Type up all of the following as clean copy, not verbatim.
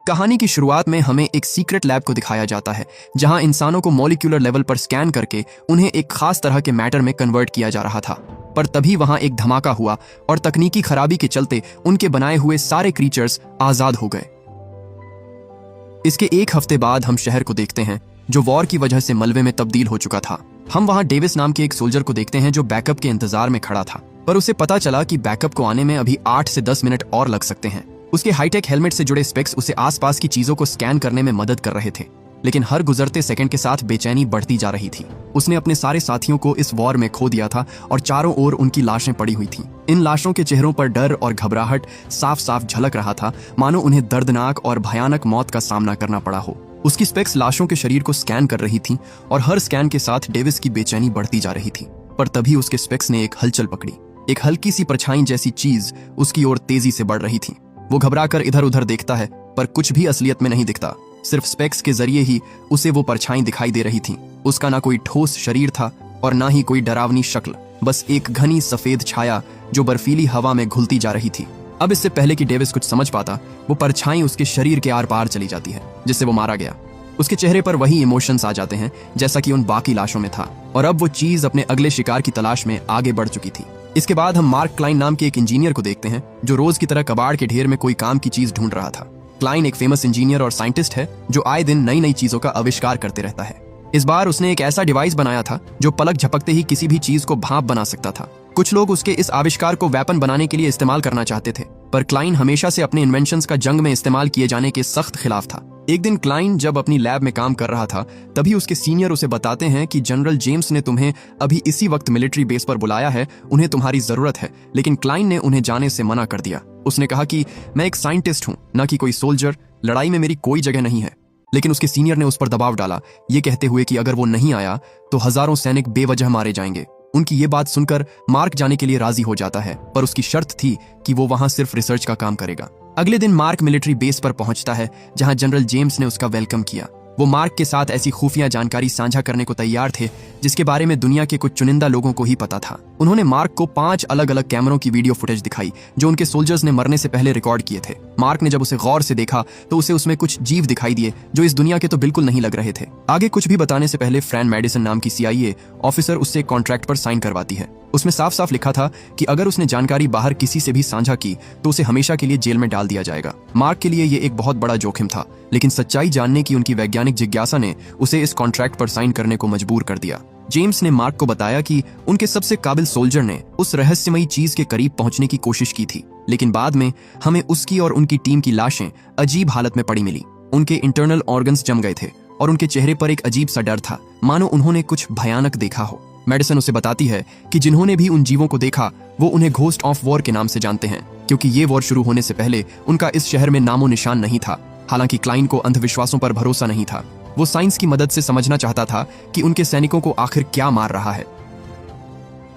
कहानी की शुरुआत में हमें एक सीक्रेट लैब को दिखाया जाता है जहां इंसानों को मॉलिक्यूलर लेवल पर स्कैन करके उन्हें एक खास तरह के मैटर में कन्वर्ट किया जा रहा था। पर तभी वहां एक धमाका हुआ और तकनीकी खराबी के चलते उनके बनाए हुए सारे क्रीचर्स आजाद हो गए। इसके एक हफ्ते बाद हम शहर को देखते हैं जो वॉर की वजह से मलबे में तब्दील हो चुका था। हम वहां डेविस नाम के एक सोल्जर को देखते हैं जो बैकअप के इंतजार में खड़ा था, पर उसे पता चला कि बैकअप को आने में अभी 8 से 10 मिनट और लग सकते हैं। उसके हाईटेक हेलमेट से जुड़े स्पेक्स उसे आसपास की चीजों को स्कैन करने में मदद कर रहे थे, लेकिन हर गुजरते सेकंड के साथ बेचैनी बढ़ती जा रही थी। उसने अपने सारे साथियों को इस वॉर में खो दिया था और चारों ओर उनकी लाशें पड़ी हुई थीं। इन लाशों के चेहरों पर डर और घबराहट साफ साफ झलक रहा था, मानो उन्हें दर्दनाक और भयानक मौत का सामना करना पड़ा हो। उसकी स्पेक्स लाशों के शरीर को स्कैन कर रही थीं और हर स्कैन के साथ डेविस की बेचैनी बढ़ती जा रही थी। पर तभी उसके स्पेक्स ने एक हलचल पकड़ी। एक हल्की सी परछाई जैसी चीज उसकी ओर तेजी से बढ़ रही थी। वो घबराकर इधर उधर देखता है, पर कुछ भी असलियत में नहीं दिखता। सिर्फ स्पेक्स के जरिए ही उसे वो परछाई दिखाई दे रही थी। उसका ना कोई ठोस शरीर था और ना ही कोई डरावनी शक्ल, बस एक घनी सफेद छाया जो बर्फीली हवा में घुलती जा रही थी। अब इससे पहले कि डेविस कुछ समझ पाता, वो परछाई उसके शरीर के आर पार चली जाती है, जिससे वो मारा गया। उसके चेहरे पर वही इमोशंस आ जाते हैं जैसा कि उन बाकी लाशों में था, और अब वो चीज अपने अगले शिकार की तलाश में आगे बढ़ चुकी थी। इसके बाद हम मार्क क्लाइन नाम के एक इंजीनियर को देखते हैं जो रोज की तरह कबाड़ के ढेर में कोई काम की चीज ढूंढ रहा था। क्लाइन एक फेमस इंजीनियर और साइंटिस्ट है जो आए दिन नई नई चीजों का आविष्कार करते रहता है। इस बार उसने एक ऐसा डिवाइस बनाया था जो पलक झपकते ही किसी भी चीज को भाप बना सकता था। कुछ लोग उसके इस आविष्कार को वेपन बनाने के लिए इस्तेमाल करना चाहते थे, पर क्लाइन हमेशा से अपने इन्वेंशंस का जंग में इस्तेमाल किए जाने के सख्त खिलाफ था। एक दिन क्लाइन जब अपनी लैब में काम कर रहा था, तभी उसके सीनियर उसे बताते हैं कि जनरल जेम्स ने तुम्हें अभी इसी वक्त मिलिट्री बेस पर बुलाया है, उन्हें तुम्हारी जरूरत है। लेकिन क्लाइन ने उन्हें जाने से मना कर दिया। उसने कहा कि मैं एक साइंटिस्ट हूं, न कि कोई सोल्जर, लड़ाई में मेरी कोई जगह नहीं है। लेकिन उसके सीनियर ने उस पर दबाव डाला, ये कहते हुए कि अगर वो नहीं आया तो हजारों सैनिक बेवजह मारे जाएंगे। उनकी ये बात सुनकर मार्क जाने के लिए राजी हो जाता है, पर उसकी शर्त थी कि वो वहां सिर्फ रिसर्च का काम करेगा। अगले दिन मार्क मिलिट्री बेस पर पहुंचता है जहां जनरल जेम्स ने उसका वेलकम किया। वो मार्क के साथ ऐसी खुफिया जानकारी साझा करने को तैयार थे जिसके बारे में दुनिया के कुछ चुनिंदा लोगों को ही पता था। उन्होंने मार्क को 5 अलग अलग कैमरों की वीडियो फुटेज दिखाई जो उनके सोल्जर्स ने मरने से पहले रिकॉर्ड किए थे। मार्क ने जब उसे गौर से देखा तो उसे उसमें कुछ जीव दिखाई दिए जो इस दुनिया के तो बिल्कुल नहीं लग रहे थे। आगे कुछ भी बताने से पहले फ्रैन मेडिसन नाम की CIA ऑफिसर उससे कॉन्ट्रैक्ट पर साइन करवाती है। उसमें साफ साफ लिखा था कि अगर उसने जानकारी बाहर किसी से भी साझा की तो उसे हमेशा के लिए जेल में डाल दिया जाएगा। मार्क के लिए ये एक बहुत बड़ा जोखिम था, लेकिन सच्चाई जानने की उनकी वैज्ञानिक जिज्ञासा ने उसे इस कॉन्ट्रैक्ट पर साइन करने को मजबूर कर दिया। जेम्स ने मार्क को बताया कि उनके सबसे काबिल सोल्जर ने उस रहस्यमयी चीज के करीब पहुंचने की कोशिश की थी, लेकिन बाद में हमें उसकी और उनकी टीम की लाशें अजीब हालत में पड़ी मिली। उनके इंटरनल ऑर्गन्स जम गए थे और उनके चेहरे पर एक अजीब सा डर था, मानो उन्होंने कुछ भयानक देखा हो। मेडिसन उसे बताती है कि जिन्होंने भी उन जीवों को देखा वो उन्हें घोस्ट ऑफ वॉर के नाम से जानते हैं, क्योंकि ये वॉर शुरू होने से पहले उनका इस शहर में नामो निशान नहीं था। हालांकि क्लाइन को अंधविश्वासों पर भरोसा नहीं था। वो साइंस की मदद से समझना चाहता था कि उनके सैनिकों को आखिर क्या मार रहा है।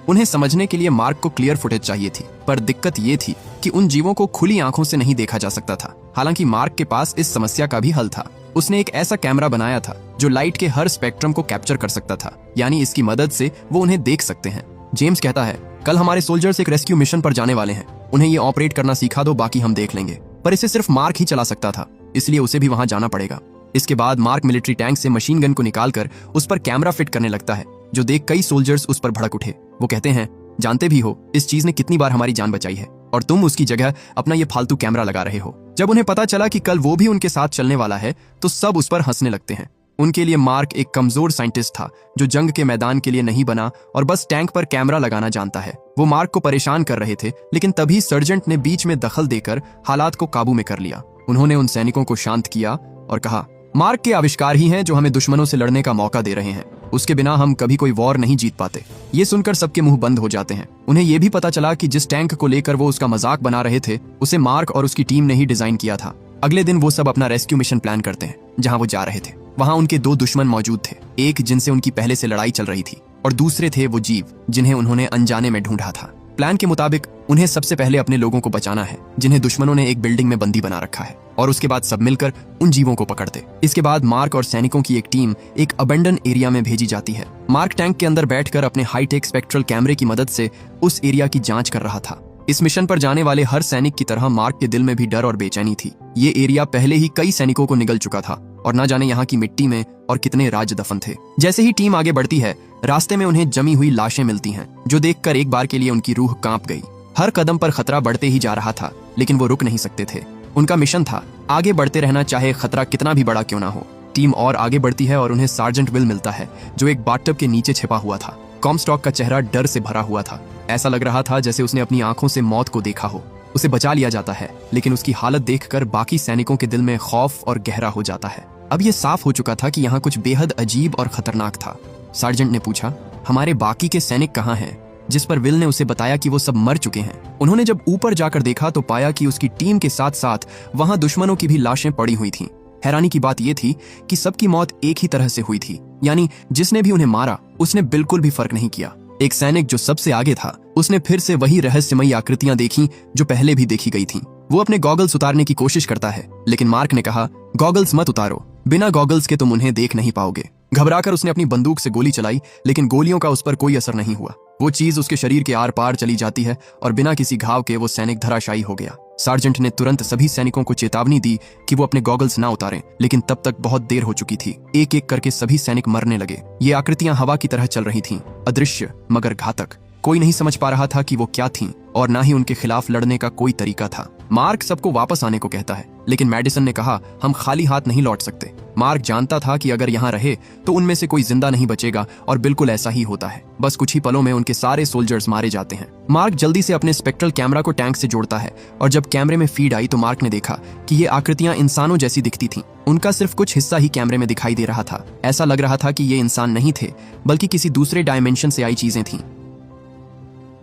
उन्हें समझने के लिए मार्क को क्लियर फुटेज चाहिए थी, पर दिक्कत ये थी कि उन जीवों को खुली आंखों से नहीं देखा जा सकता था। हालांकि मार्क के पास इस समस्या का भी हल था। उसने एक ऐसा कैमरा बनाया था जो लाइट के हर स्पेक्ट्रम को कैप्चर कर सकता था, यानी इसकी मदद से वो उन्हें देख सकते हैं। जेम्स कहता है, कल हमारे सोल्जर्स एक रेस्क्यू मिशन पर जाने वाले हैं, उन्हें ये ऑपरेट करना सिखा दो, बाकी हम देख लेंगे। पर इसे सिर्फ मार्क ही चला सकता था, इसलिए उसे भी वहां जाना पड़ेगा। इसके बाद मार्क मिलिट्री टैंक से मशीन गन को निकालकर उस पर कैमरा फिट करने लगता है, जो देख कई सोल्जर्स उस पर भड़क उठे। वो कहते हैं, जानते भी हो इस चीज ने कितनी बार हमारी जान बचाई है और तुम उसकी जगह अपना ये फालतू कैमरा लगा रहे हो। जब उन्हें पता चला कि कल वो भी उनके साथ चलने वाला है तो सब उस पर हंसने लगते हैं। उनके लिए मार्क एक कमजोर साइंटिस्ट था जो जंग के मैदान के लिए नहीं बना और बस टैंक पर कैमरा लगाना जानता है। वो मार्क को परेशान कर रहे थे, लेकिन तभी सर्जेंट ने बीच में दखल देकर हालात को काबू में कर लिया। उन्होंने उन सैनिकों को शांत किया और कहा, मार्क के आविष्कार ही हैं जो हमें दुश्मनों से लड़ने का मौका दे रहे हैं। उसके बिना हम कभी कोई वॉर नहीं जीत पाते। ये सुनकर सबके मुंह बंद हो जाते हैं। उन्हें यह भी पता चला कि जिस टैंक को लेकर वो उसका मजाक बना रहे थे उसे मार्क और उसकी टीम ने ही डिजाइन किया था। अगले दिन वो सब अपना रेस्क्यू मिशन प्लान करते हैं। जहां वो जा रहे थे वहां उनके 2 दुश्मन मौजूद थे, एक जिनसे उनकी पहले से लड़ाई चल रही थी और दूसरे थे वो जीव जिन्हें उन्होंने अनजाने में ढूंढा था। प्लान के मुताबिक उन्हें सबसे पहले अपने लोगों को बचाना है जिन्हें दुश्मनों ने एक बिल्डिंग में बंदी बना रखा है, और उसके बाद सब मिलकर उन जीवों को पकड़ते। इसके बाद मार्क और सैनिकों की एक टीम एक अबेंडन एरिया में भेजी जाती है। मार्क टैंक के अंदर बैठकर अपने हाईटेक स्पेक्ट्रल कैमरे की मदद से उस एरिया की जांच कर रहा था। इस मिशन पर जाने वाले हर सैनिक की तरह मार्क के दिल में भी डर और बेचैनी थी। ये एरिया पहले ही कई सैनिकों को निगल चुका था और न जाने यहाँ की मिट्टी में और कितने राज दफन थे। जैसे ही टीम आगे बढ़ती है, रास्ते में उन्हें जमी हुई लाशें मिलती हैं, जो देखकर एक बार के लिए उनकी रूह कांप गई। हर कदम पर खतरा बढ़ते ही जा रहा था, लेकिन वो रुक नहीं सकते थे। उनका मिशन था आगे बढ़ते रहना, चाहे खतरा कितना भी बड़ा क्यों ना हो। टीम और आगे बढ़ती है और उन्हें सार्जेंट विल मिलता है, जो एक बाथटब के नीचे छिपा हुआ था। कॉमस्टॉक का चेहरा डर से भरा हुआ था। ऐसा लग रहा था जैसे उसने अपनी आंखों से मौत को देखा हो। उसे बचा लिया जाता है, लेकिन उसकी हालत देखकर बाकी सैनिकों के दिल में खौफ और गहरा हो जाता है। अब यह साफ हो चुका था कि यहाँ कुछ बेहद अजीब और खतरनाक था। सार्जेंट ने पूछा, हमारे बाकी के सैनिक कहाँ हैं? जिस पर विल ने उसे बताया कि वो सब मर चुके हैं। उन्होंने जब ऊपर जाकर देखा तो पाया कि उसकी टीम के साथ साथ वहां दुश्मनों की भी लाशें पड़ी हुई थीं। हैरानी की बात यह थी कि सबकी मौत एक ही तरह से हुई थी, यानी जिसने भी उन्हें मारा उसने बिल्कुल भी फर्क नहीं किया। एक सैनिक जो सबसे आगे था, उसने फिर से वही रहस्यमयी आकृतियां देखी जो पहले भी देखी गई थीं। वो अपने गॉगल्स उतारने की कोशिश करता है, लेकिन मार्क ने कहा, गॉगल्स मत उतारो, बिना गॉगल्स के तुम उन्हें देख नहीं पाओगे। घबराकर उसने अपनी बंदूक से गोली चलाई, लेकिन गोलियों का उस पर कोई असर नहीं हुआ। वो चीज उसके शरीर के आर पार चली जाती है और बिना किसी घाव के वो सैनिक धराशायी हो गया। सार्जेंट ने तुरंत सभी सैनिकों को चेतावनी दी कि वो अपने गॉगल्स ना उतारें, लेकिन तब तक बहुत देर हो चुकी थी। एक एक करके सभी सैनिक मरने लगे। ये आकृतियां हवा की तरह चल रही थीं, अदृश्य मगर घातक। कोई नहीं समझ पा रहा था कि वो क्या थीं और ना ही उनके खिलाफ लड़ने का कोई तरीका था। मार्क सबको वापस आने को कहता है, लेकिन मैडिसन ने कहा, हम खाली हाथ नहीं लौट सकते। मार्क जानता था कि अगर यहाँ रहे तो उनमें से कोई जिंदा नहीं बचेगा, और बिल्कुल ऐसा ही होता है। बस कुछ ही पलों में उनके सारे सोल्जर्स मारे जाते हैं। मार्क जल्दी से अपने स्पेक्ट्रल कैमरा को टैंक से जोड़ता है, और जब कैमरे में फीड आई तो मार्क ने देखा कि ये आकृतियां इंसानों जैसी दिखती थीं। उनका सिर्फ कुछ हिस्सा ही कैमरे में दिखाई दे रहा था। ऐसा लग रहा था कि ये इंसान नहीं थे, बल्कि किसी दूसरे डायमेंशन से आई चीजें थीं।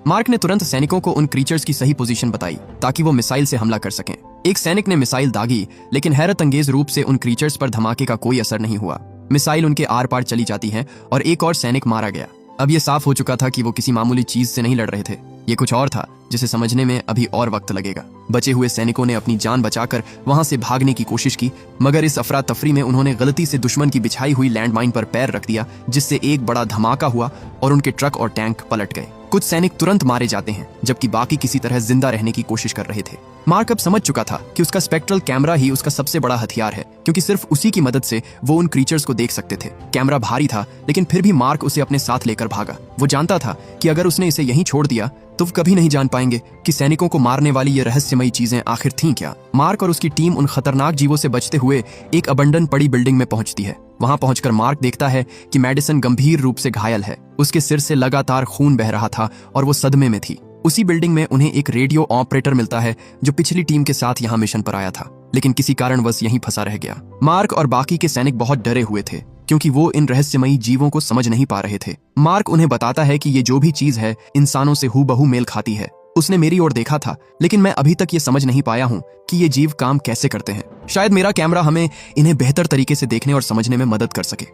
मार्क ने तुरंत सैनिकों को उन क्रीचर्स की सही पोजीशन बताई ताकि वो मिसाइल से हमला कर सकें। एक सैनिक ने मिसाइल दागी, लेकिन हैरत अंगेज रूप से उन क्रीचर्स पर धमाके का कोई असर नहीं हुआ। मिसाइल उनके आर पार चली जाती है और एक और सैनिक मारा गया। अब यह साफ हो चुका था कि वो किसी मामूली चीज से नहीं लड़ रहे थे। ये कुछ और था जिसे समझने में अभी और वक्त लगेगा। बचे हुए सैनिकों ने अपनी जान बचाकर वहां से भागने की कोशिश की, मगर इस अफरा तफरी में उन्होंने गलती से दुश्मन की बिछाई हुई लैंडमाइन पर पैर रख दिया, जिससे एक बड़ा धमाका हुआ और उनके ट्रक और टैंक पलट गए। कुछ सैनिक तुरंत मारे जाते हैं, जबकि बाकी किसी तरह जिंदा रहने की कोशिश कर रहे थे। मार्क अब समझ चुका था कि उसका स्पेक्ट्रल कैमरा ही उसका सबसे बड़ा हथियार है, क्योंकि सिर्फ उसी की मदद से वो उन क्रीचर्स को देख सकते थे। कैमरा भारी था, लेकिन फिर भी मार्क उसे अपने साथ लेकर भागा। वो जानता था कि अगर उसने इसे यहीं छोड़ दिया तो वो कभी नहीं जान पाएंगे कि सैनिकों को मारने वाली ये रहस्यमयी चीजें आखिर थीं क्या। मार्क और उसकी टीम उन खतरनाक जीवों से बचते हुए एक अबंडन पड़ी बिल्डिंग में पहुंचती है। वहां पहुंचकर मार्क देखता है कि मैडिसन गंभीर रूप से घायल है। उसके सिर से लगातार खून बह रहा था और वो सदमे में थी। उसी बिल्डिंग में उन्हें एक रेडियो ऑपरेटर मिलता है जो पिछली टीम के साथ यहाँ मिशन पर आया था, लेकिन किसी कारणवश यहीं फंसा रह गया। मार्क और बाकी के सैनिक बहुत डरे हुए थे, क्योंकि वो इन रहस्यमयी जीवों को समझ नहीं पा रहे थे। मार्क उन्हें बताता है कि ये जो भी चीज है इंसानों से हूबहू मेल खाती है। उसने मेरी ओर देखा था, लेकिन मैं अभी तक ये समझ नहीं पाया हूँ कि ये जीव काम कैसे करते हैं। शायद मेरा कैमरा हमें इन्हें बेहतर तरीके से देखने और समझने में मदद कर सके।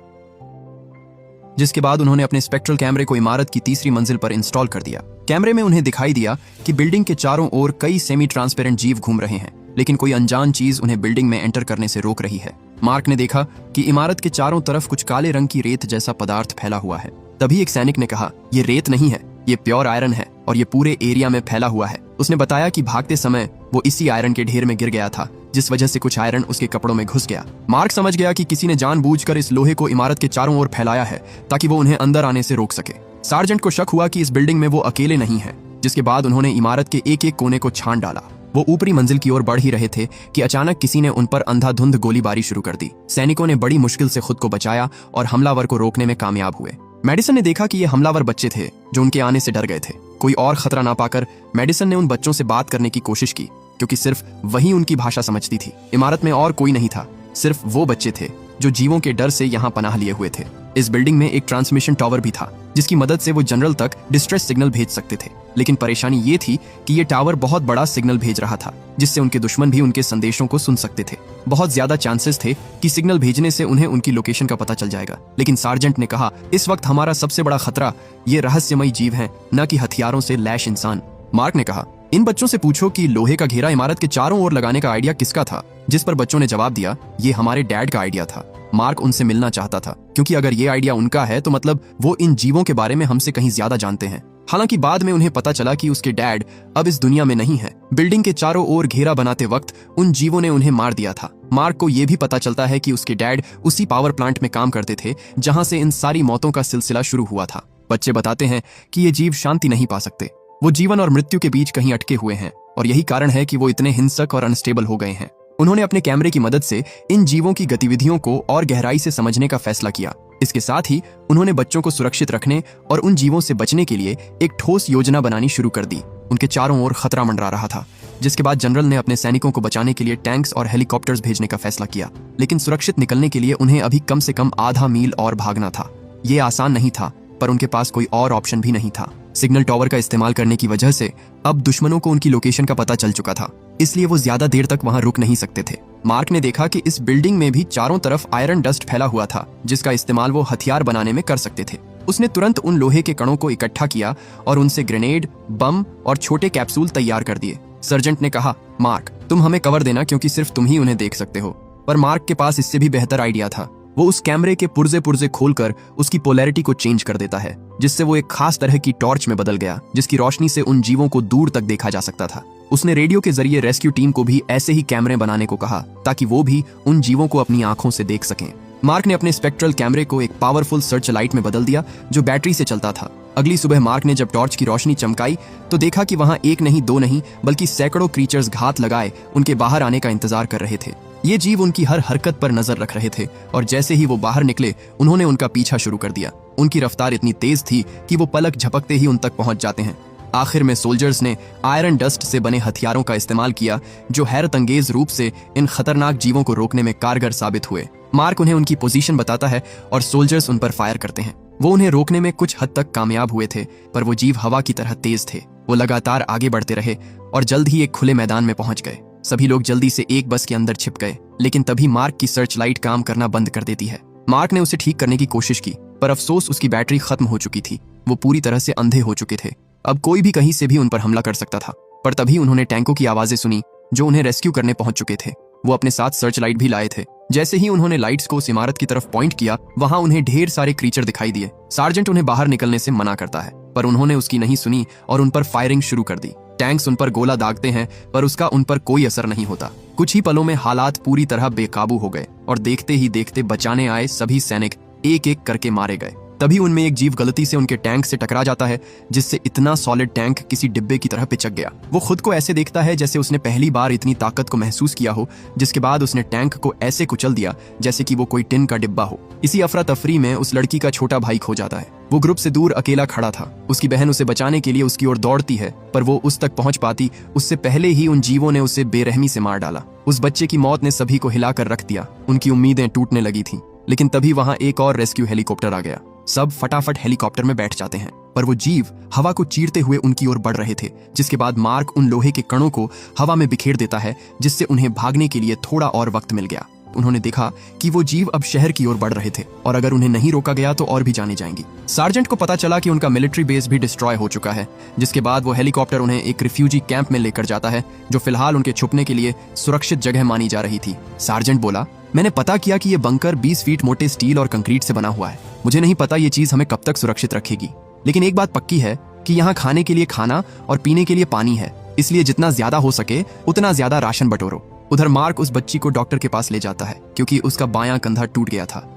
जिसके बाद उन्होंने अपने स्पेक्ट्रल कैमरे को इमारत की तीसरी मंजिल पर इंस्टॉल कर दिया। कैमरे में उन्हें दिखाई दिया कि बिल्डिंग के चारों ओर कई सेमी ट्रांसपेरेंट जीव घूम रहे हैं, लेकिन कोई अनजान चीज उन्हें बिल्डिंग में एंटर करने से रोक रही है। मार्क ने देखा कि इमारत के चारों तरफ कुछ काले रंग की रेत जैसा पदार्थ फैला हुआ है। तभी एक सैनिक ने कहा, ये रेत नहीं है, ये प्योर आयरन है और ये पूरे एरिया में फैला हुआ है। उसने बताया कि भागते समय वो इसी आयरन के ढेर में गिर गया था, जिस वजह से कुछ आयरन उसके कपड़ों में घुस गया। मार्क समझ गया कि किसी ने जानबूझकर इस लोहे को इमारत के चारों ओर फैलाया है ताकि वो उन्हें अंदर आने से रोक सके। सार्जेंट को शक हुआ कि इस बिल्डिंग में वो अकेले नहीं है, जिसके बाद उन्होंने इमारत के एक एक कोने को छान डाला। वो ऊपरी मंजिल की ओर बढ़ ही रहे थे कि अचानक किसी ने उन पर अंधाधुंध गोलीबारी शुरू कर दी। सैनिकों ने बड़ी मुश्किल से खुद को बचाया और हमलावर को रोकने में कामयाब हुए। मेडिसन ने देखा कि ये हमलावर बच्चे थे जो उनके आने से डर गए थे। कोई और खतरा ना पाकर मेडिसन ने उन बच्चों से बात करने की कोशिश की, क्योंकि सिर्फ वही उनकी भाषा समझती थी। इमारत में और कोई नहीं था, सिर्फ वो बच्चे थे जो जीवों के डर से यहाँ पनाह लिए हुए थे। इस बिल्डिंग में एक ट्रांसमिशन टावर भी था, जिसकी मदद से वो जनरल तक डिस्ट्रेस सिग्नल भेज सकते थे। लेकिन परेशानी ये थी कि ये टावर बहुत बड़ा सिग्नल भेज रहा था, जिससे उनके दुश्मन भी उनके संदेशों को सुन सकते थे। बहुत ज्यादा चांसेस थे कि सिग्नल भेजने से उन्हें उनकी लोकेशन का पता चल जाएगा। लेकिन सार्जेंट ने कहा, इस वक्त हमारा सबसे बड़ा खतरा ये रहस्यमयी जीव हैं, न कि हथियारों से लैश इंसान। मार्क ने कहा, इन बच्चों से पूछो कि लोहे का घेरा इमारत के चारों ओर लगाने का आइडिया किसका था। जिस पर बच्चों ने जवाब दिया, ये हमारे डैड का आइडिया था। मार्क उनसे मिलना चाहता था, क्योंकि अगर ये आइडिया उनका है तो मतलब वो इन जीवों के बारे में हमसे कहीं ज्यादा जानते हैं। हालांकि बाद में उन्हें पता चला कि उसके डैड अब इस दुनिया में नहीं है। बिल्डिंग के चारों ओर घेरा बनाते वक्त उन जीवों ने उन्हें मार दिया था। मार्क को यह भी पता चलता है कि उसके डैड उसी पावर प्लांट में काम करते थे जहां से इन सारी मौतों का सिलसिला शुरू हुआ था। बच्चे बताते हैं कि ये जीव शांति नहीं पा सकते, वो जीवन और मृत्यु के बीच कहीं अटके हुए हैं और यही कारण है कि वो इतने हिंसक और अनस्टेबल हो गए हैं। उन्होंने अपने कैमरे की मदद से इन जीवों की गतिविधियों को और गहराई से समझने का फैसला किया। इसके साथ ही उन्होंने बच्चों को सुरक्षित रखने और उन जीवों से बचने के लिए एक ठोस योजना बनानी शुरू कर दी। उनके चारों ओर खतरा मंडरा रहा था, जिसके बाद जनरल ने अपने सैनिकों को बचाने के लिए टैंक्स और हेलीकॉप्टर्स भेजने का फैसला किया। लेकिन सुरक्षित निकलने के लिए उन्हें अभी कम से कम आधा मील और भागना था। ये आसान नहीं था, पर उनके पास कोई और ऑप्शन भी नहीं था। सिग्नल टावर का इस्तेमाल करने की वजह से अब दुश्मनों को उनकी लोकेशन का पता चल चुका था, इसलिए वो ज्यादा देर तक वहां रुक नहीं सकते थे। मार्क ने देखा कि इस बिल्डिंग में भी चारों तरफ आयरन डस्ट फैला हुआ था, जिसका इस्तेमाल वो हथियार बनाने में कर सकते थे। उसने तुरंत उन लोहे के कणों को इकट्ठा किया और उनसे ग्रेनेड, बम और छोटे कैप्सूल तैयार कर दिए। सर्जेंट ने कहा, मार्क, तुम हमें कवर देना क्योंकि सिर्फ तुम ही उन्हें देख सकते हो। पर मार्क के पास इससे भी बेहतर आइडिया था। वो उस कैमरे के पुर्जे पुर्जे खोलकर उसकी पोलैरिटी को चेंज कर देता है, जिससे वो एक खास तरह की टॉर्च में बदल गया, जिसकी रोशनी से उन जीवों को दूर तक देखा जा सकता था। उसने रेडियो के जरिए रेस्क्यू टीम को भी ऐसे ही कैमरे बनाने को कहा, ताकि वो भी उन जीवों को अपनी आंखों से देख सकें। मार्क ने अपने स्पेक्ट्रल कैमरे को एक पावरफुल सर्च लाइट में बदल दिया, जो बैटरी से चलता था। अगली सुबह मार्क ने जब टॉर्च की रोशनी चमकाई तो देखा कि वहां एक नहीं, दो नहीं, बल्कि सैकड़ों क्रीचर्स घात लगाए उनके बाहर आने का इंतजार कर रहे थे। ये जीव उनकी हर हरकत पर नजर रख रहे थे और जैसे ही वो बाहर निकले उन्होंने उनका पीछा शुरू कर दिया। उनकी रफ्तार इतनी तेज थी कि वो पलक झपकते ही उन तक पहुंच जाते हैं। आखिर में सोल्जर्स ने आयरन डस्ट से बने हथियारों का इस्तेमाल किया, जो हैरत अंगेज रूप से इन खतरनाक जीवों को रोकने में कारगर साबित हुए। मार्क उन्हें उनकी पोजीशन बताता है और सोल्जर्स उन पर फायर करते हैं। वो उन्हें रोकने में कुछ हद तक कामयाब हुए थे, पर वो जीव हवा की तरह तेज थे। वो लगातार आगे बढ़ते रहे और जल्द ही एक खुले मैदान में पहुंच गए। सभी लोग जल्दी से एक बस के अंदर छिप गए, लेकिन तभी मार्क की सर्च लाइट काम करना बंद कर देती है। मार्क ने उसे ठीक करने की कोशिश की, पर अफसोस उसकी बैटरी खत्म हो चुकी थी। वो पूरी तरह से अंधे हो चुके थे। अब कोई भी कहीं से भी उन पर हमला कर सकता था। पर तभी उन्होंने टैंकों की आवाजें सुनी, जो उन्हें रेस्क्यू करने पहुंच चुके थे। वो अपने साथ सर्च लाइट भी लाए थे। जैसे ही उन्होंने लाइट्स को उस इमारत की तरफ पॉइंट किया, वहां उन्हें ढेर सारे क्रीचर दिखाई दिए। सार्जेंट उन्हें बाहर निकलने से मना करता है, पर उन्होंने उसकी नहीं सुनी और उन पर फायरिंग शुरू कर दी। टैंक्स उन पर गोला दागते हैं, पर उसका उन पर कोई असर नहीं होता। कुछ ही पलों में हालात पूरी तरह बेकाबू हो गए और देखते ही देखते बचाने आए सभी सैनिक एक एक करके मारे गए। तभी उनमें एक जीव गलती से उनके टैंक से टकरा जाता है, जिससे इतना सॉलिड टैंक किसी डिब्बे की तरह पिचक गया। वो खुद को ऐसे देखता है जैसे उसने पहली बार इतनी ताकत को महसूस किया हो, जिसके बाद उसने टैंक को ऐसे कुचल दिया जैसे कि वो कोई टिन का डिब्बा हो। इसी अफरा तफरी में उस लड़की का छोटा भाई खो जाता है। वो ग्रुप से दूर अकेला खड़ा था। उसकी बहन उसे बचाने के लिए उसकी ओर दौड़ती है, पर वो उस तक पहुंच पाती उससे पहले ही उन जीवों ने उसे बेरहमी से मार डाला। उस बच्चे की मौत ने सभी को हिलाकर रख दिया। उनकी उम्मीदें टूटने लगी थी। लेकिन तभी वहां एक और रेस्क्यू हेलीकॉप्टर आ गया। सब फटाफट हेलीकॉप्टर में बैठ जाते हैं, पर वो जीव हवा को चीरते हुए उनकी ओर बढ़ रहे थे। जिसके बाद मार्क उन लोहे के कणों को हवा में बिखेर देता है, जिससे उन्हें भागने के लिए थोड़ा और वक्त मिल गया। उन्होंने देखा कि वो जीव अब शहर की ओर बढ़ रहे थे और अगर उन्हें नहीं रोका गया तो और भी जाने जाएंगी। सार्जेंट को पता चला कि उनका मिलिट्री बेस भी डिस्ट्रॉय हो चुका है। जिसके बाद वो हेलीकॉप्टर उन्हें एक रिफ्यूजी कैंप में लेकर जाता है, जो फिलहाल उनके छुपने के लिए सुरक्षित जगह मानी जा रही थी। सार्जेंट बोला, मैंने पता किया कि ये बंकर 20 फीट मोटे स्टील और कंक्रीट से बना हुआ है। मुझे नहीं पता ये चीज हमें कब तक सुरक्षित रखेगी, लेकिन एक बात पक्की है कि यहाँ खाने के लिए खाना और पीने के लिए पानी है, इसलिए जितना ज्यादा हो सके उतना ज्यादा राशन बटोरो। उधर मार्क उस बच्ची को डॉक्टर के पास ले जाता है, क्योंकि उसका बायां कंधा टूट गया था।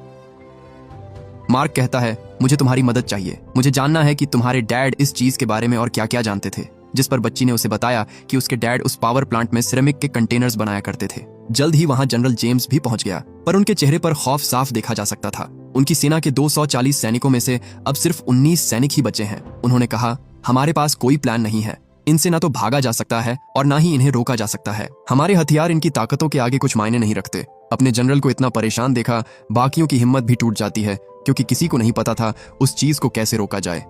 मार्क कहता है, मुझे तुम्हारी मदद चाहिए। मुझे जानना है कि तुम्हारे डैड इस चीज के बारे में और क्या क्या जानते थे। जिस पर बच्ची ने उसे बताया कि उसके डैड उस पावर प्लांट में सिरेमिक के कंटेनर्स बनाया करते थे। जल्द ही वहां जनरल जेम्स भी पहुंच गया, पर उनके चेहरे पर खौफ साफ देखा जा सकता था। उनकी सेना के 240 सैनिकों में से अब सिर्फ 19 सैनिक ही बचे हैं। उन्होंने कहा, हमारे पास कोई प्लान नहीं है। इनसे ना तो भागा जा सकता है और ना ही इन्हें रोका जा सकता है। हमारे हथियार इनकी ताकतों के आगे कुछ मायने नहीं रखते। अपने जनरल को इतना परेशान देखा बाकियों की हिम्मत भी टूट जाती है, क्योंकि किसी को नहीं पता था उस चीज को कैसे रोका जाए।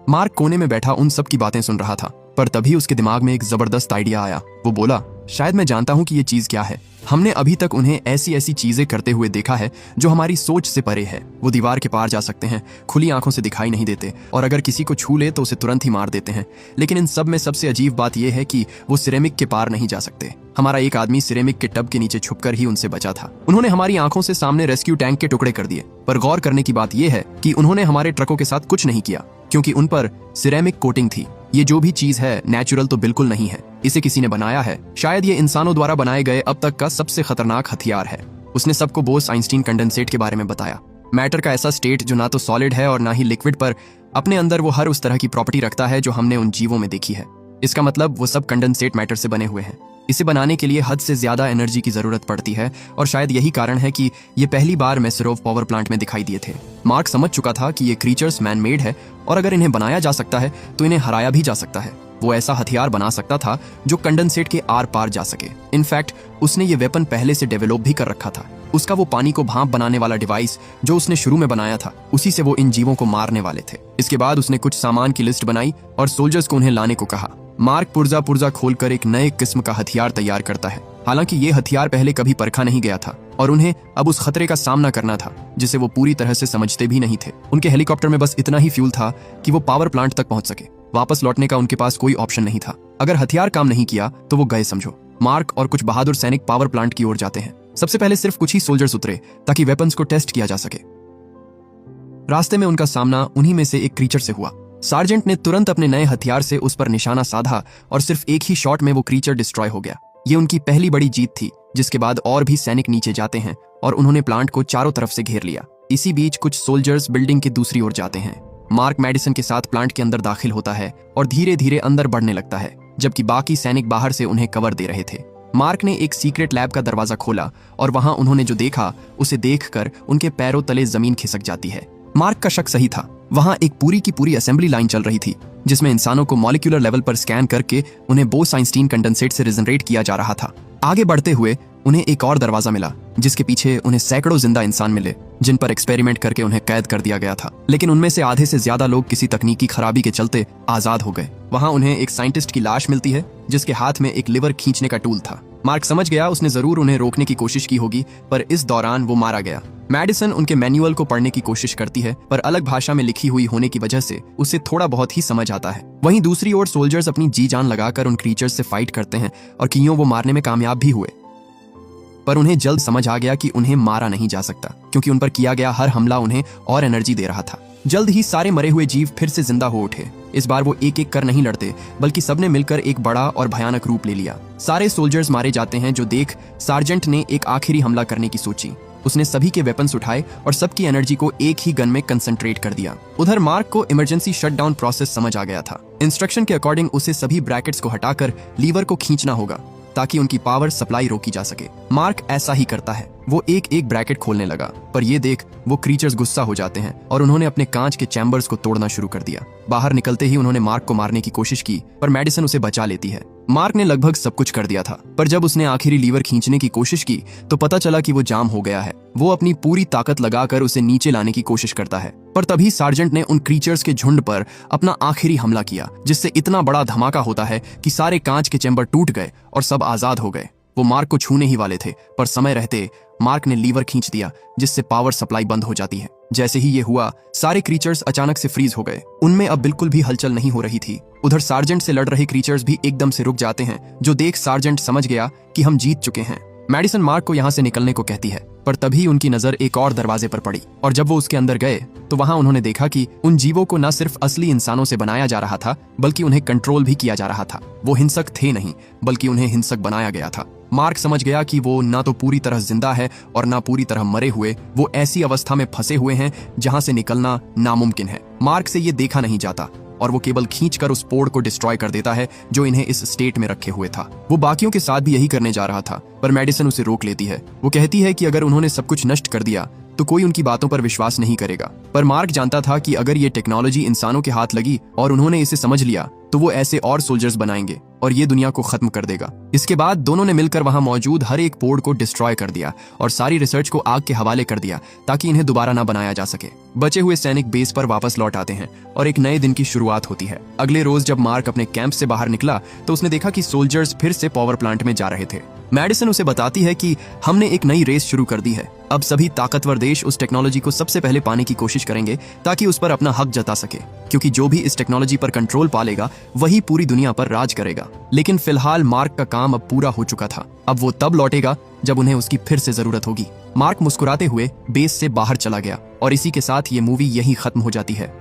मार्क कोने में बैठा उन सब की बातें सुन रहा था, पर तभी उसके दिमाग में एक जबरदस्त आइडिया आया। वो बोला, शायद मैं जानता हूं कि ये चीज क्या है। हमने अभी तक उन्हें ऐसी ऐसी चीजें करते हुए देखा है जो हमारी सोच से परे है। वो दीवार के पार जा सकते हैं, खुली आंखों से दिखाई नहीं देते और अगर किसी को छू ले तो उसे तुरंत ही मार देते हैं। लेकिन इन सब में सबसे अजीब बात यह है कि वो सिरेमिक के पार नहीं जा सकते। हमारा एक आदमी सिरेमिक के टब के नीचे छुपकर ही उनसे बचा था। उन्होंने हमारी आंखों से सामने रेस्क्यू टैंक के टुकड़े कर दिए, पर गौर करने की बात यह है कि उन्होंने हमारे ट्रकों के साथ कुछ नहीं किया। क्योंकि उन पर सिरेमिक कोटिंग थी। ये जो भी चीज है नेचुरल तो बिल्कुल नहीं है, इसे किसी ने बनाया है। शायद ये इंसानों द्वारा बनाए गए अब तक का सबसे खतरनाक हथियार है। उसने सबको बोस-आइंस्टीन कंडेंसेट के बारे में बताया। मैटर का ऐसा स्टेट जो ना तो सॉलिड है और ना ही लिक्विड, पर अपने अंदर वो हर उस तरह की प्रॉपर्टी रखता है जो हमने उन जीवों में देखी है। इसका मतलब वो सब कंडेंसेट मैटर से बने हुए हैं। इसे बनाने के लिए हद से ज्यादा एनर्जी की जरूरत पड़ती है और शायद यही कारण है कि ये पहली बार मेसरोव पावर प्लांट में दिखाई दिए थे। मार्क समझ चुका था कि ये क्रीचर्स मैन मेड है और अगर इन्हें बनाया जा सकता है तो इन्हें हराया भी जा सकता है। वो ऐसा हथियार बना सकता था जो कंडेंसेट के आर पार जा सके। इनफैक्ट उसने ये वेपन पहले से डेवलप भी कर रखा था। उसका वो पानी को भाप बनाने वाला डिवाइस जो उसने शुरू में बनाया था, उसी से वो इन जीवों को मारने वाले थे। इसके बाद उसने कुछ सामान की लिस्ट बनाई और सोल्जर्स को उन्हें लाने को कहा। मार्क पुर्जा पुर्जा खोलकर एक नए किस्म का हथियार तैयार करता है। हालांकि ये हथियार पहले कभी परखा नहीं गया था और उन्हें अब उस खतरे का सामना करना था जिसे वो पूरी तरह से समझते भी नहीं थे। उनके हेलीकॉप्टर में बस इतना ही फ्यूल था कि वो पावर प्लांट तक पहुंच सके। वापस लौटने का उनके पास कोई ऑप्शन नहीं था। अगर हथियार काम नहीं किया तो वो गए समझो। मार्क और कुछ बहादुर सैनिक पावर प्लांट की ओर जाते हैं। सबसे पहले सिर्फ कुछ ही सोल्जर्स उतरे ताकि वेपन्स को टेस्ट किया जा सके। रास्ते में उनका सामना उन्हीं में से एक क्रीचर से हुआ। सार्जेंट ने तुरंत अपने नए हथियार से उस पर निशाना साधा और सिर्फ एक ही शॉट में वो क्रीचर डिस्ट्रॉय हो गया। ये उनकी पहली बड़ी जीत थी, जिसके बाद और भी सैनिक नीचे जाते हैं और उन्होंने प्लांट को चारों तरफ से घेर लिया। इसी बीच कुछ सोल्जर्स बिल्डिंग की दूसरी ओर जाते हैं। मार्क मेडिसन के साथ प्लांट के अंदर दाखिल होता है और धीरे धीरे अंदर बढ़ने लगता है, जबकि बाकी सैनिक बाहर से उन्हें कवर दे रहे थे। मार्क ने एक सीक्रेट लैब का दरवाजा खोला और वहां उन्होंने जो देखा उसे देखकर उनके पैरों तले जमीन खिसक जाती है। मार्क का शक सही था। वहां एक पूरी की पूरी असेंबली लाइन चल रही थी जिसमें इंसानों को मॉलिक्यूलर लेवल पर स्कैन करके उन्हें बोस-आइंस्टीन कंडेंसेट से रिजनरेट किया जा रहा था। आगे बढ़ते हुए उन्हें एक और दरवाजा मिला जिसके पीछे उन्हें सैकड़ों जिंदा इंसान मिले जिन पर एक्सपेरिमेंट करके उन्हें कैद कर दिया गया था। लेकिन उनमें से आधे से ज्यादा लोग किसी तकनीकी खराबी के चलते आजाद हो गए। वहां उन्हें एक साइंटिस्ट की लाश मिलती है जिसके हाथ में एक लिवर खींचने का टूल था। मार्क समझ गया उसने जरूर उन्हें रोकने की कोशिश की होगी, पर इस दौरान वो मारा गया। मेडिसन उनके मैनुअल को पढ़ने की कोशिश करती है, पर अलग भाषा में लिखी हुई होने की वजह से उसे थोड़ा बहुत ही समझ आता है। वहीं दूसरी ओर सोल्जर्स अपनी जी जान लगाकर उन क्रीचर्स से फाइट करते हैं और कियों वो मारने में कामयाब भी हुए। पर उन्हें जल्द समझ आ गया कि उन्हें मारा नहीं जा सकता, क्योंकि उन पर किया गया हर हमला उन्हें और एनर्जी दे रहा था। जल्द ही सारे मरे हुए जीव फिर से जिंदा हो उठे। इस बार वो एक एक कर नहीं लड़ते, बल्कि सबने मिलकर एक बड़ा और भयानक रूप ले लिया। सारे सोल्जर्स मारे जाते हैं जो देख सार्जेंट ने एक आखिरी हमला करने की सोची। उसने सभी के वेपन्स उठाए और सबकी एनर्जी को एक ही गन में कंसंट्रेट कर दिया। उधर मार्क को इमरजेंसी शटडाउन प्रोसेस समझ आ गया था। इंस्ट्रक्शन के अकॉर्डिंग उसे सभी ब्रैकेट्स को हटाकर लीवर को खींचना होगा ताकि उनकी पावर सप्लाई रोकी जा सके। मार्क ऐसा ही करता है। वो एक एक ब्रैकेट खोलने लगा, पर ये देख वो क्रीचर्स गुस्सा हो जाते हैं और उन्होंने अपने कांच के चैम्बर्स को तोड़ना शुरू कर दिया। बाहर निकलते ही उन्होंने मार्क को मारने की कोशिश की, पर मेडिसन उसे बचा लेती है। मार्क ने लगभग सब कुछ कर दिया था, पर जब उसने आखिरी लीवर खींचने की कोशिश की तो पता चला कि वो जाम हो गया है। वो अपनी पूरी ताकत लगाकर उसे नीचे लाने की कोशिश करता है, पर तभी सार्जेंट ने उन क्रीचर्स के झुंड पर अपना आखिरी हमला किया, जिससे इतना बड़ा धमाका होता है कि सारे कांच के चैम्बर टूट गए और सब आजाद हो गए। वो मार्क को छूने ही वाले थे, पर समय रहते मार्क ने लीवर खींच दिया, जिससे पावर सप्लाई बंद हो जाती है। जैसे ही ये हुआ, सारे क्रीचर्स अचानक से फ्रीज हो गए। उनमें अब बिल्कुल भी हलचल नहीं हो रही थी। उधर सार्जेंट से लड़ रहे क्रीचर्स भी एकदम से रुक जाते हैं, जो देख सार्जेंट समझ गया कि हम जीत चुके हैं। मेडिसन मार्क को यहाँ से निकलने को कहती है, पर तभी उनकी नजर एक और दरवाजे पर पड़ी और जब वो उसके अंदर गए तो वहां उन्होंने देखा कि उन जीवों को न सिर्फ असली इंसानों से बनाया जा रहा था, बल्कि उन्हें कंट्रोल भी किया जा रहा था। वो हिंसक थे नहीं, बल्कि उन्हें हिंसक बनाया गया था। मार्क समझ गया कि वो ना तो पूरी तरह जिंदा है और ना पूरी तरह मरे हुए। वो ऐसी अवस्था में फंसे हुए हैं जहां से निकलना नामुमकिन है। मार्क से ये देखा नहीं जाता और वो केवल खींचकर उस पोर्ट को डिस्ट्रॉय कर देता है जो इन्हें इस स्टेट में रखे हुए था। वो बाकियों के साथ भी यही करने जा रहा था, पर मेडिसन उसे रोक लेती है। वो कहती है कि अगर उन्होंने सब कुछ नष्ट कर दिया तो कोई उनकी बातों पर विश्वास नहीं करेगा। पर मार्क जानता था कि अगर ये टेक्नोलॉजी इंसानों के हाथ लगी और उन्होंने इसे समझ लिया तो वो ऐसे और सोल्जर्स बनाएंगे और ये दुनिया को खत्म कर देगा। इसके बाद दोनों ने मिलकर वहां मौजूद हर एक पोर्ट को डिस्ट्रॉय कर दिया और सारी रिसर्च को आग के हवाले कर दिया ताकि इन्हें दोबारा ना बनाया जा सके। बचे हुए सैनिक बेस पर वापस लौट आते हैं और एक नए दिन की शुरुआत होती है। अगले रोज जब मार्क अपने कैंप से बाहर निकला तो उसने देखा कि सोल्जर्स फिर से पावर प्लांट में जा रहे थे। मेडिसन उसे बताती है कि हमने एक नई रेस शुरू कर दी है। अब सभी ताकतवर देश उस टेक्नोलॉजी को सबसे पहले पाने की कोशिश करेंगे ताकि उस पर अपना हक जता सके, क्योंकि जो भी इस टेक्नोलॉजी पर कंट्रोल पा लेगा वही पूरी दुनिया पर राज करेगा। लेकिन फिलहाल मार्क का काम अब पूरा हो चुका था। अब वो तब लौटेगा जब उन्हें उसकी फिर से जरूरत होगी। मार्क मुस्कुराते हुए बेस से बाहर चला गया और इसी के साथ ये मूवी यहीं खत्म हो जाती है।